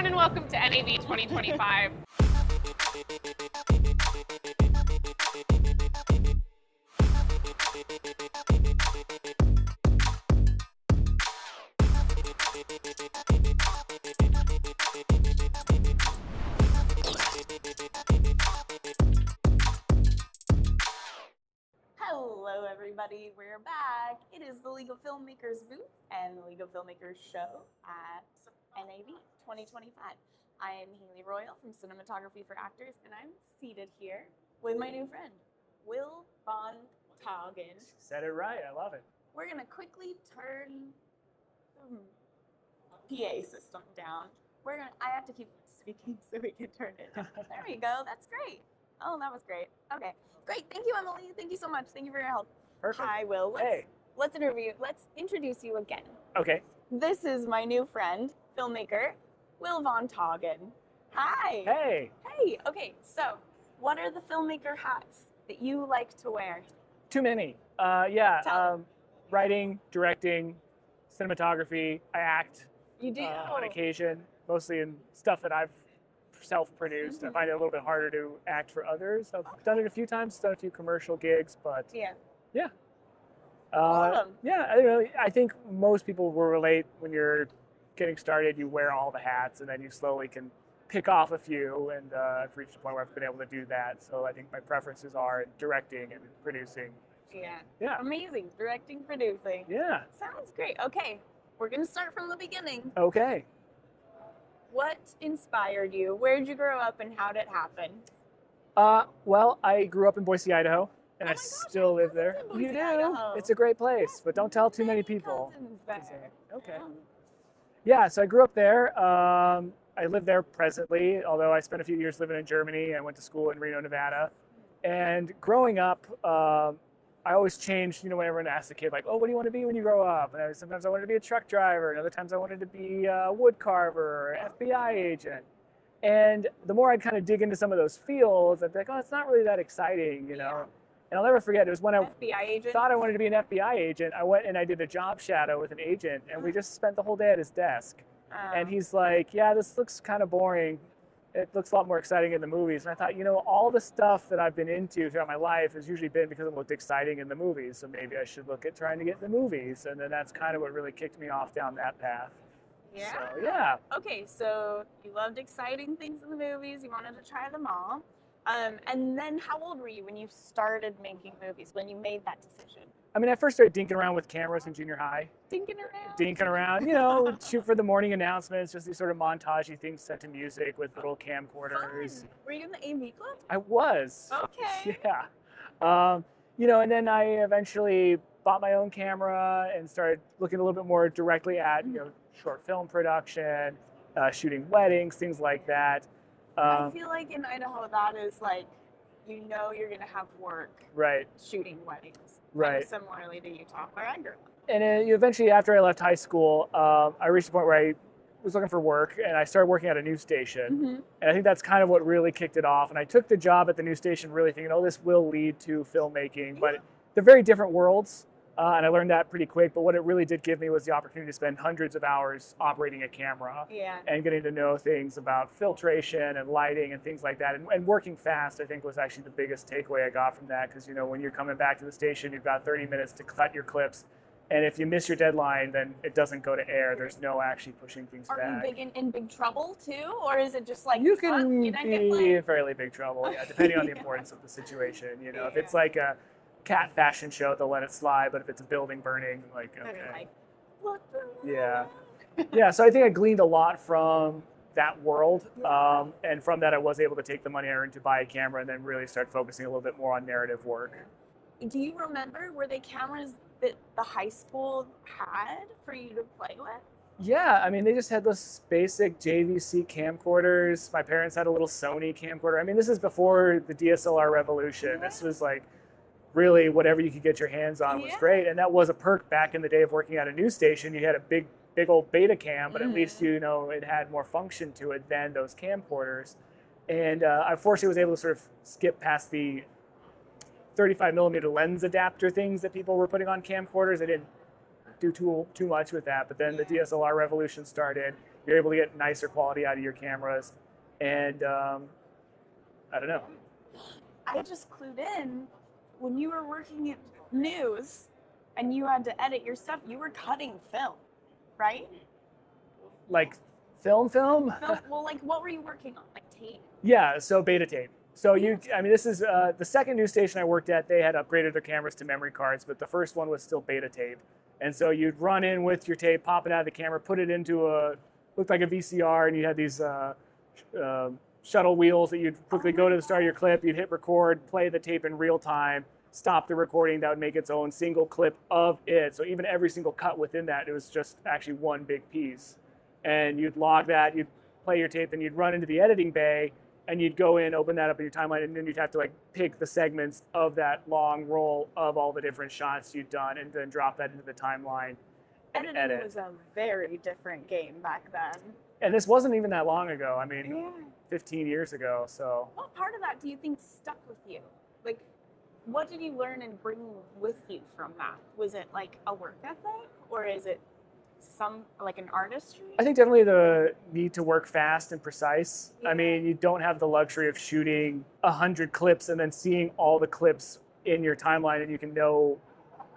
everyone, and welcome to NAV 2025. Hello everybody, we're back. It is the League of Filmmakers booth and the League of Filmmakers show at NAV 2025. I am Haley Royal from Cinematography for Actors, and I'm seated here with my new friend, Will von Tagen. Said it right, I love it. We're gonna quickly turn the PA system down. I have to keep speaking so we can turn it down. There we go, that's great. Oh, that was great. Okay, great. Thank you, Emily. Thank you so much. Thank you for your help. Perfect. Hi, Will. Let's introduce you again. Okay. This is my new friend, filmmaker, Will von Tagen. Hi. Hey. Hey. Okay, so what are the filmmaker hats that you like to wear? Too many. Writing, directing, cinematography. I act. You do? On occasion, mostly in stuff that I've self-produced. Mm-hmm. I find it a little bit harder to act for others. I've done it a few times, done a few commercial gigs, but Yeah. Awesome. I think most people will relate when you're getting started. You wear all the hats, and then you slowly can pick off a few. And I've reached a point where I've been able to do that. So I think my preferences are in directing and producing. Yeah. Amazing. Directing, producing. Yeah. Sounds great. Okay, we're gonna start from the beginning. Okay. What inspired you? Where did you grow up, and how did it happen? Well, I grew up in Boise, Idaho. And I gosh, still live there. Boise, You do? Idaho. It's a great place, Yes, but don't tell too many people. Cousins there. Okay. Yeah, so I grew up there. I live there presently, although I spent a few years living in Germany. I went to school in Reno, Nevada. And growing up, I always changed, when everyone asked a kid, like, oh, what do you want to be when you grow up? And sometimes I wanted to be a truck driver, and other times I wanted to be a wood carver or FBI agent. And the more I'd kind of dig into some of those fields, I'd be like, oh, it's not really that exciting, Yeah. And I'll never forget, it was when I FBI agent? thought I wanted to be an FBI agent. I went and I did a job shadow with an agent, and we just spent the whole day at his desk. And he's like, yeah, this looks kind of boring. It looks a lot more exciting in the movies. And I thought, all the stuff that I've been into throughout my life has usually been because it looked exciting in the movies. So maybe I should look at trying to get in the movies. And then that's kind of what really kicked me off down that path. Yeah. So, yeah. Okay, so you loved exciting things in the movies. You wanted to try them all. And then how old were you when you started making movies, when you made that decision? I first started dinking around with cameras in junior high. Dinking around? Shoot for the morning announcements, just these sort of montagey things set to music with little camcorders. Fun. Were you in the AV club? I was. Okay. Yeah. And then I eventually bought my own camera and started looking a little bit more directly at, short film production, shooting weddings, things like that. I feel like in Idaho, that is like, you're going to have work right. shooting weddings. Right. Kind of similarly to Utah, where I grew up. And eventually, after I left high school, I reached a point where I was looking for work, and I started working at a news station. Mm-hmm. And I think that's kind of what really kicked it off. And I took the job at the news station really thinking, this will lead to filmmaking. But they're very different worlds. And I learned that pretty quick, but what it really did give me was the opportunity to spend hundreds of hours operating a camera and getting to know things about filtration and lighting and things like that. And working fast, I think, was actually the biggest takeaway I got from that, because, when you're coming back to the station, you've got 30 minutes to cut your clips. And if you miss your deadline, then it doesn't go to air. There's no actually pushing things back. Are you in big trouble, too? Or is it just like you can be in fairly big trouble, depending on the importance of the situation. If it's like a cat fashion show, they'll let it slide, but if it's a building burning, okay. What the Yeah, so I think I gleaned a lot from that world, and from that I was able to take the money I earned to buy a camera and then really start focusing a little bit more on narrative work. Do you remember, were they cameras that the high school had for you to play with? Yeah, they just had those basic JVC camcorders. My parents had a little Sony camcorder. This is before the DSLR revolution. This was like really whatever you could get your hands on was great. And that was a perk back in the day of working at a news station. You had a big old beta cam, but at least, it had more function to it than those camcorders. And I fortunately was able to sort of skip past the 35 millimeter lens adapter things that people were putting on camcorders. I didn't do too much with that, but then the DSLR revolution started. You're able to get nicer quality out of your cameras. And I don't know. I just clued in when you were working at news and you had to edit your stuff, you were cutting film, right? Like film? Well, like what were you working on? Like tape? Yeah, so beta tape. So this is the second news station I worked at. They had upgraded their cameras to memory cards, but the first one was still beta tape. And so you'd run in with your tape, pop it out of the camera, put it into looked like a VCR, and you had these shuttle wheels that you'd quickly go to the start of your clip. You'd hit record, play the tape in real time, stop the recording. That would make its own single clip of it. So even every single cut within that, it was just actually one big piece. And you'd log that, you'd play your tape, and you'd run into the editing bay, and you'd go in, open that up in your timeline, and then you'd have to like pick the segments of that long roll of all the different shots you'd done, and then drop that into the timeline. Editing was a very different game back then. And this wasn't even that long ago. I mean, Yeah. 15 years ago. So What part of that do you think stuck with you? Like, what did you learn and bring with you from that? Was it like a work ethic, or is it like an artistry? I think definitely the need to work fast and precise. Yeah. I mean, you don't have the luxury of shooting 100 clips and then seeing all the clips in your timeline and you can know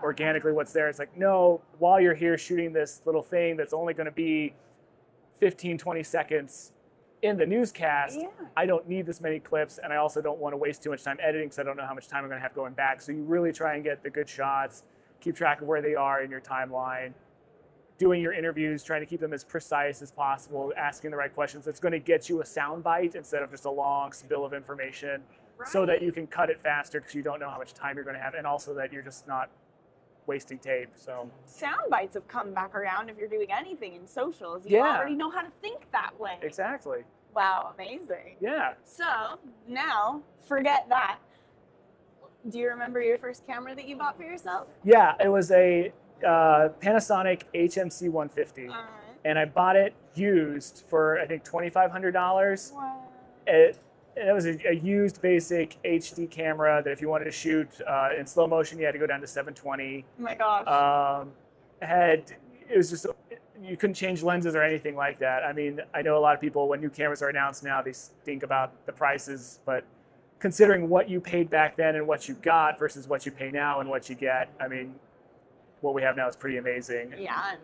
organically what's there. It's like, no, while you're here shooting this little thing that's only going to be 15, 20 seconds in the newscast, Yeah. I don't need this many clips, and I also don't want to waste too much time editing because I don't know how much time I'm going to have going back. So you really try and get the good shots, keep track of where they are in your timeline, doing your interviews, trying to keep them as precise as possible, asking the right questions. That's going to get you a sound bite instead of just a long spill of information, so that you can cut it faster because you don't know how much time you're going to have, and also that you're just not wasting tape. So Sound bites have come back around if you're doing anything in socials. You Yeah. already know how to think that way. exactly. Wow, amazing. Yeah. So now, forget that. Do you remember your first camera that you bought for yourself? Yeah, it was a Panasonic HMC 150, Alright. and I bought it used for I think $2,500. Wow. It was a used basic HD camera that if you wanted to shoot in slow motion, you had to go down to 720. Oh my gosh. It was just, you couldn't change lenses or anything like that. I mean, I know a lot of people, when new cameras are announced now, they think about the prices, but considering what you paid back then and what you got versus what you pay now and what you get, I mean, what we have now is pretty amazing. Yeah.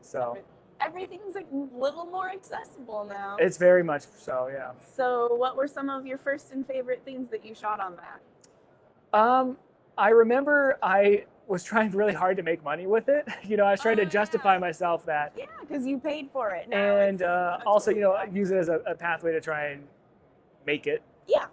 So Everything's a little more accessible now. it's very much so, yeah. So what were some of your first and favorite things that you shot on that? I remember I was trying really hard to make money with it. You know, I was trying to justify myself that. Yeah, because you paid for it. Now And also, you know, totally use it as a pathway to try and make it. Yeah.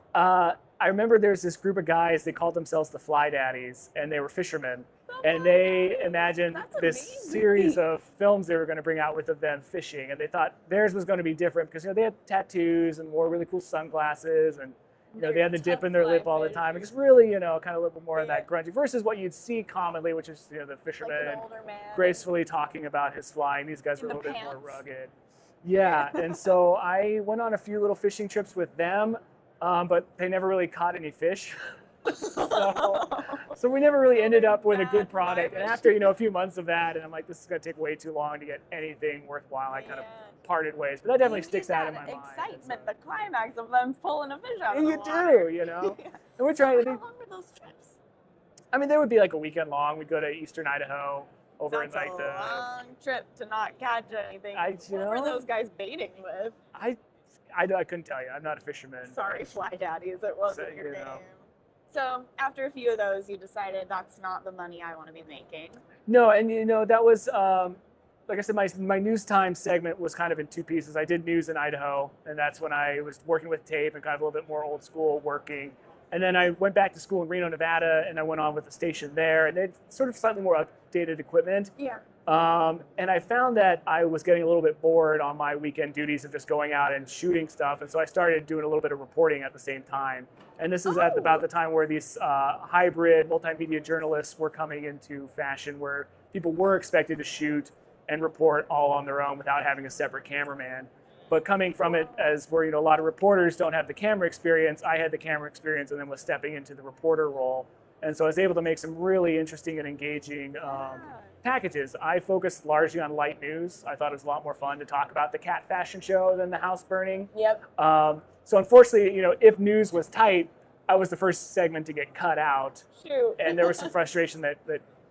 I remember there's this group of guys, they called themselves the Fly Daddies, and they were fishermen. And they imagined That's this amazing. series of films they were going to bring out with of them fishing. And they thought theirs was going to be different because, you know, they had tattoos and wore really cool sunglasses, and, you know, they had the dip in their lip all the time. And just really, you know, kind of a little bit more of that grungy versus what you'd see commonly, which is, you know, the Like fisherman an older man. gracefully talking about his flying. These guys In were a the little bit more pants. rugged. Yeah, and so I went on a few little fishing trips with them, but they never really caught any fish. So we never really ended up with a good product. And after, you know, a few months of that, and I'm like, this is going to take way too long to get anything worthwhile, I kind of parted ways. But that definitely sticks out in my mind. Excitement, the climax of them pulling a fish out of And the you water. do, you know. Yeah. And we're trying to How think, long were those trips? I mean, they would be like a weekend long. We'd go to eastern Idaho over That's in like a the, long trip to not catch anything. you What were know, those guys baiting with? I couldn't tell you. I'm not a fisherman. Sorry, Fly Daddies, it wasn't So, your you name. know. So after a few of those, you decided that's not the money I want to be making. No, and you know, that was, like I said, my news time segment was kind of in two pieces. I did news in Idaho, and that's when I was working with tape and kind of a little bit more old school working. And then I went back to school in Reno, Nevada, and I went on with the station there, and they had sort of slightly more updated equipment. Yeah. And I found that I was getting a little bit bored on my weekend duties of just going out and shooting stuff. And so I started doing a little bit of reporting at the same time. And this is at about the time where these hybrid multimedia journalists were coming into fashion, where people were expected to shoot and report all on their own without having a separate cameraman. But coming from it as where, you know, a lot of reporters don't have the camera experience, I had the camera experience and then was stepping into the reporter role. And so I was able to make some really interesting and engaging packages. I focused largely on light news. I thought it was a lot more fun to talk about the cat fashion show than the house burning. Yep. So unfortunately, if news was tight, I was the first segment to get cut out. Shoot. And there was some frustration that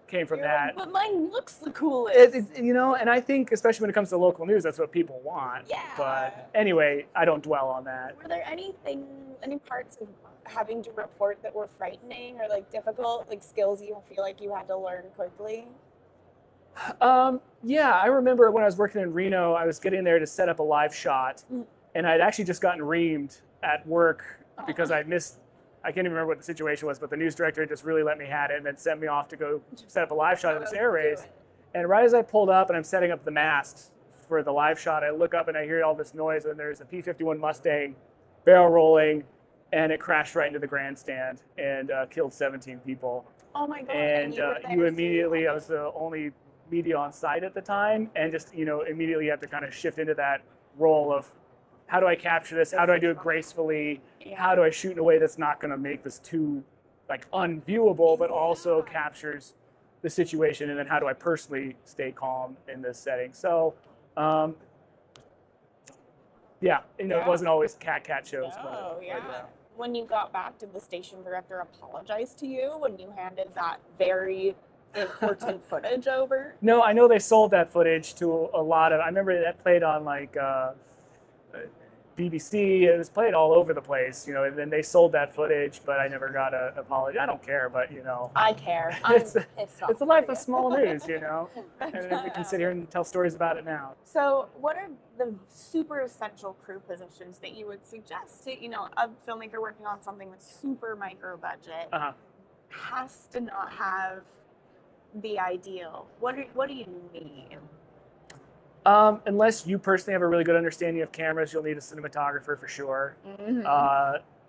came from that. But mine looks the coolest. And I think especially when it comes to local news, that's what people want. Yeah. But anyway, I don't dwell on that. Were there any parts of having to report that were frightening or like difficult, like skills you feel like you had to learn quickly? Yeah, I remember when I was working in Reno, I was getting there to set up a live shot, and I'd actually just gotten reamed at work because I can't even remember what the situation was, but the news director just really let me have it and then sent me off to go set up a live shot of this air race. And right as I pulled up and I'm setting up the mast for the live shot, I look up and I hear all this noise, and there's a P-51 Mustang barrel rolling, and it crashed right into the grandstand and killed 17 people. Oh my God. And I was the only media on site at the time, and just immediately you have to kind of shift into that role of how do I capture this, how do I do it gracefully, how do I shoot in a way that's not going to make this too like unviewable but also captures the situation, and then how do I personally stay calm in this setting. So it wasn't always cat shows. But when you got back, did the station director apologize to you when you handed that very important footage over? No, I know they sold that footage to a lot of. I remember that played on like BBC. It was played all over the place, and then they sold that footage, but I never got an apology. I don't care, but I care. I'm pissed off. It's the life of small news, and we can sit here and tell stories about it now. So, what are the super essential crew positions that you would suggest to a filmmaker working on something that's super micro budget has to not have the ideal? What do you need? Unless you personally have a really good understanding of cameras, you'll need a cinematographer for sure.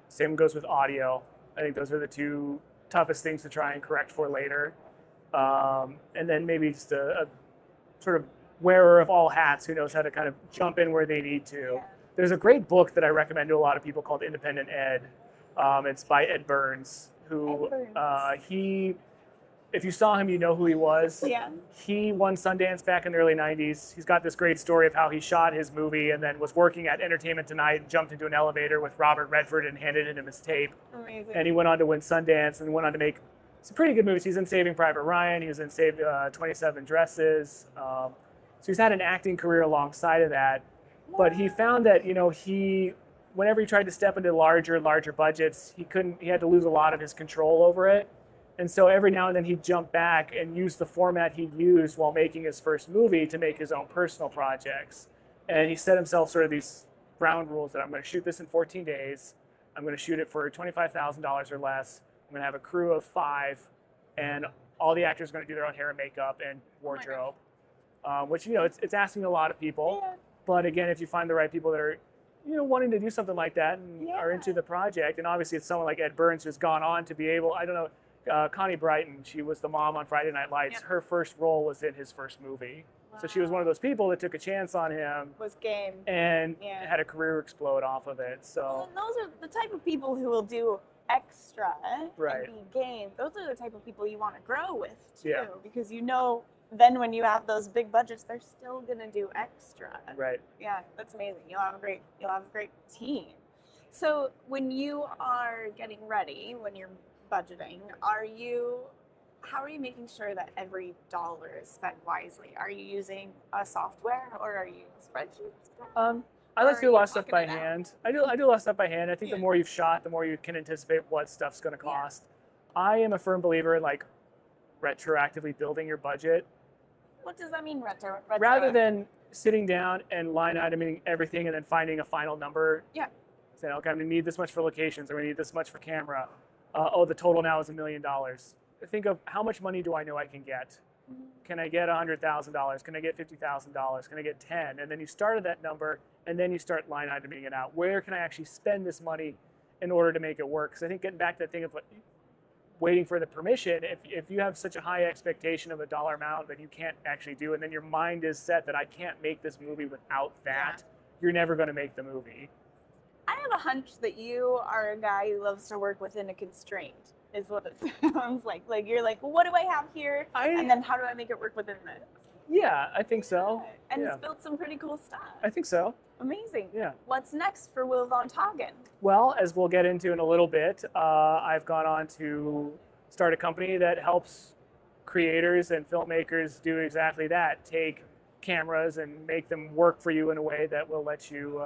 Same goes with audio. I think those are the two toughest things to try and correct for later. And then maybe just a sort of wearer of all hats who knows how to kind of jump in where they need to. Yeah. There's a great book that I recommend to a lot of people called Independent Ed. It's by Ed Burns, who if you saw him, you know who he was. Yeah. He won Sundance back in the early 90s. He's got this great story of how he shot his movie and then was working at Entertainment Tonight and jumped into an elevator with Robert Redford and handed him his tape. Amazing. And he went on to win Sundance and went on to make some pretty good movies. He's in Saving Private Ryan. He was in 27 Dresses. So he's had an acting career alongside of that. But he found that, whenever he tried to step into larger budgets, he had to lose a lot of his control over it. And so every now and then he'd jump back and use the format he'd used while making his first movie to make his own personal projects. And he set himself sort of these ground rules that I'm going to shoot this in 14 days. I'm going to shoot it for $25,000 or less. I'm going to have a crew of 5, and all the actors are going to do their own hair and makeup and wardrobe, which, it's asking a lot of people. Yeah. But again, if you find the right people that are, wanting to do something like that and are into the project, and obviously it's someone like Ed Burns who's gone on to be able, Connie Brighton, she was the mom on Friday Night Lights. Her first role was in his first movie. Wow. So she was one of those people that took a chance on him. Was game. And had a career explode off of it. So and those are the type of people who will do extra and be game. Those are the type of people you want to grow with too. Yeah. Because then when you have those big budgets, they're still gonna do extra. Right. Yeah, that's amazing. You'll have a great team. So when you are getting ready, when you're budgeting, how are you making sure that every dollar is spent wisely? Are you using a software or are you spreadsheets? I like to do a lot of stuff by hand. I do a lot of stuff by hand. I think the more you've shot, the more you can anticipate what stuff's going to cost. Yeah. I am a firm believer in retroactively building your budget. What does that mean, retro? Rather than sitting down and line iteming everything and then finding a final number. Yeah. Saying, okay, I'm going to need this much for locations. I'm going to need this much for camera. The total now is $1 million. Think of how much money do I know I can get? Can I get $100,000? Can I get $50,000? Can I get 10? And then you start at that number, and then you start line iteming it out. Where can I actually spend this money in order to make it work? Because I think getting back to that thing of waiting for the permission, if you have such a high expectation of a dollar amount that you can't actually do, and then your mind is set that I can't make this movie without that, you're never going to make the movie. I have a hunch that you are a guy who loves to work within a constraint. is what it sounds like. Like you're like, well, what do I have here? And then how do I make it work within this? Yeah, I think so. And Yeah. it's built some pretty cool stuff. I think so. Amazing. Yeah. What's next for Will von Tagen? Well, as we'll get into in a little bit, I've gone on to start a company that helps creators and filmmakers do exactly that. Take cameras and make them work for you in a way that will let you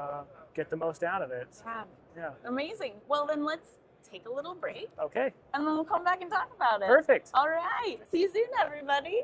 get the most out of it. Yeah. Amazing. Well, then let's take a little break Okay. and then we'll come back and talk about it. Perfect. All right. See you soon, everybody.